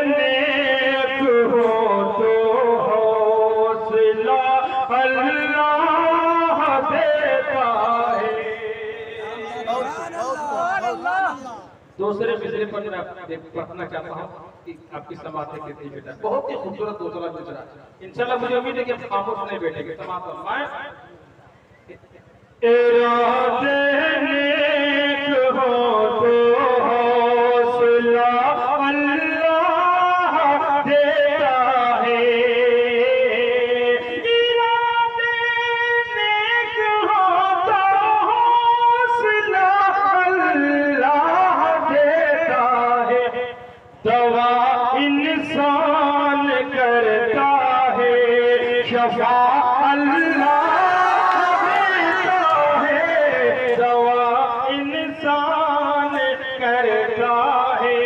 नेक हो तो हौसला अल्लाह देता है। दूसरे मिसरे पर मैं पढ़ना चाहता हूँ कि आपकी समाप्त कहती बेटा, बहुत ही खूबसूरत दूसरा मिसरा। इंशाल्लाह मुझे उम्मीद है कि आप खामोश नहीं बैठेंगे। समाप्त फरमाएं। इरादे नेक हो तो हौसला अल्लाह देता है। इरादे नेक हो तो हौसला अल्लाह देता है। दवा इंसान करता है, शफा अल्लाह करता है।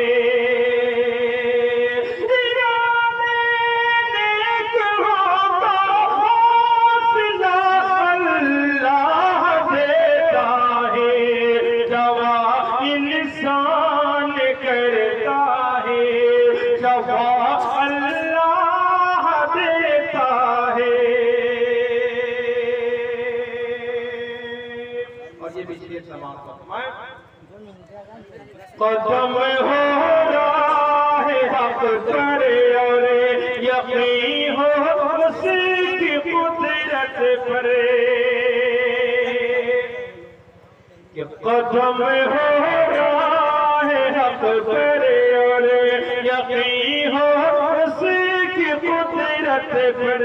इरादे नेक हो तो हौसला अल्लाह देता है। दवा इंसान करता है, शफा अल्लाह देता है। और ये भी शेर समाप्त फरमाएं। कदम हो राह हक करे और यकीन हो उसकी कुदरत पर। कदम हो राह हक करे और यकीन हो उसकी कुदरत पर।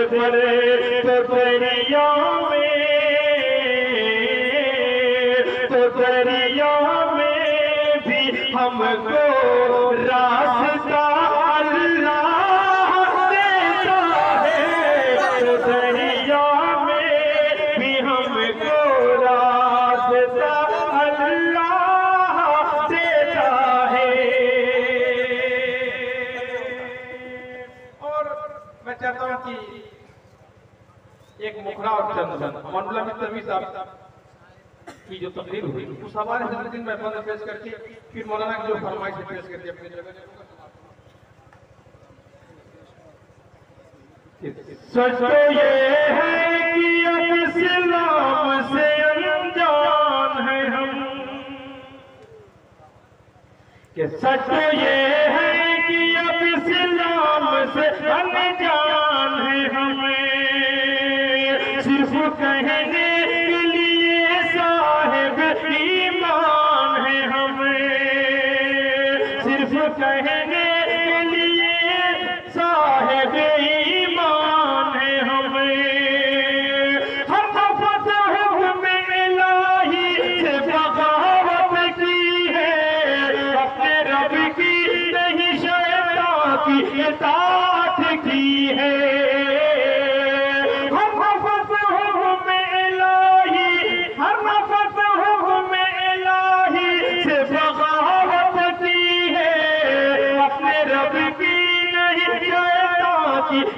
परे तो दरिया में भी हमको रास्ता अल्लाह देता है। तो दरिया में भी हमको रास्ता अल्लाह देता है। और मैं चाहता हूँ कि एक मुखरा और चंद मौलाना मित्तवी साहब की जो तकरीर हुई उस हवाले से दिन में बंद पेश करके फिर मौलाना की जो फरमाइश पेश करके अपनी जगह। सच तो ये है कि अब इस्लाम से अनजान है हम, कि सच तो ये है कि अब इस्लाम से अनजान है हमें। सिर्फ कहने के लिए साहिब ईमान है हमें। सिर्फ कहने के लिए साहिब ईमान है हमें। हर फतह में इलाही से बगावत की है, अपने रब की नहीं शैतान की इताअत की है।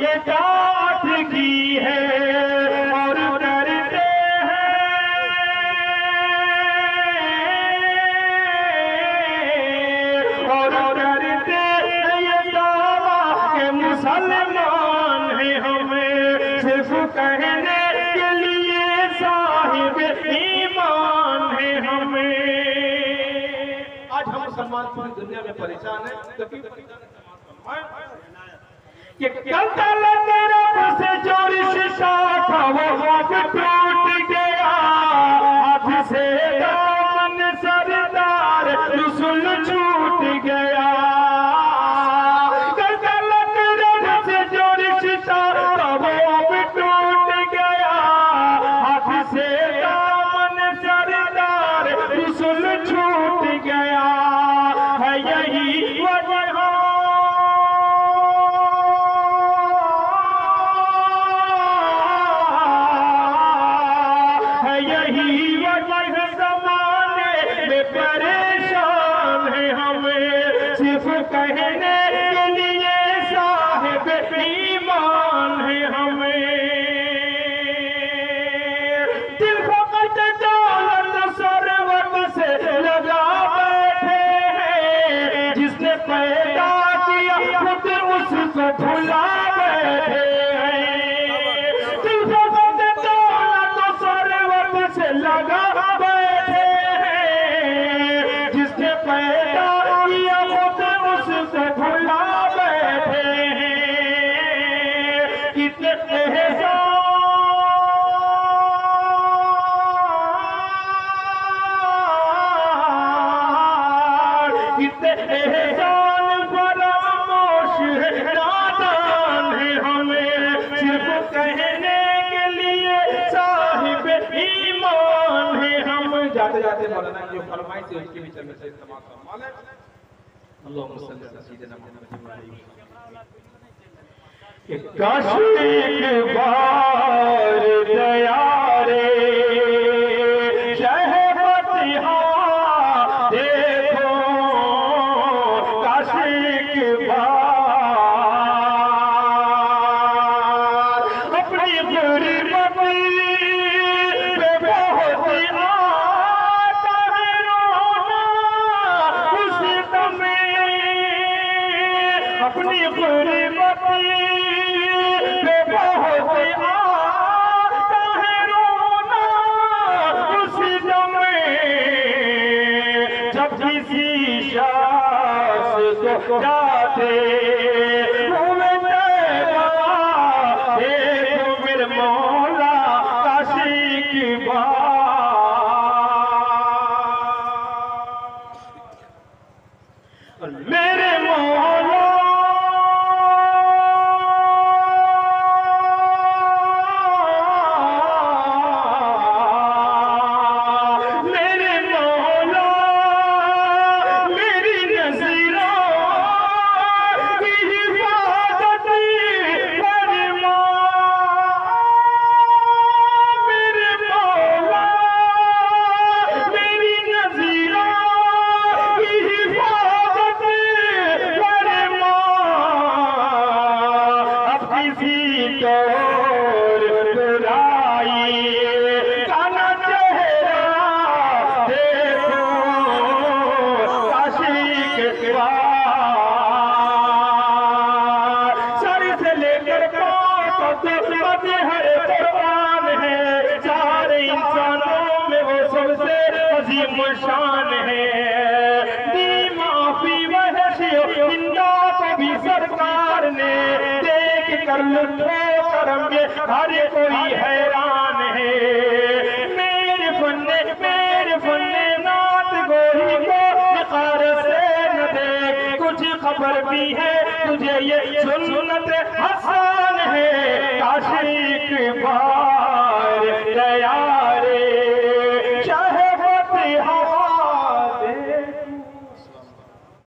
इताअत की है और डरते हैं और डरते ये दावा के मुसलमान हैं हमें। सिर्फ कहने के लिए साहिब ईमान है हमें। आज हम मुसलमान पूरी दुनिया में परेशान हैं। कि कल रब से जो रिश्ता था वो अब टूट गया। अब से दामन सरदार रसूल छूट गया। कल रब से जो रिश्ता था वो अब टूट गया। अब से दामन सरदार रसूल छूट गया। है यही वजह हज़रात मौलाना की जो फरमाइश है उसके भी चलने से इस्तेमाल फरमा लें। अल्लाहुम्मा सल्ली अला सय्यिदिना मुहम्मद व आलिहि। काशी एक बार दया रे शहबतिहा देखो, काशी एक बार अपनी गुरबत पे बहुत आता है रोना उस दम, अपनी गुरबत पे बहुत आता है रोना उस दम, जब किसी शख्स को जाते हुए देखो मेरे मौला काशी की बात, मेरे मौला शान है, दी माफी वहशियो जिंदा को भी सरकार ने देख कर लुत्फो करम ये हर कोई हैरान है। मेरे फन्ने नात गोही को निखार से न देख, कुछ खबर भी है तुझे ये सुन्नत हसन है, काशी की बात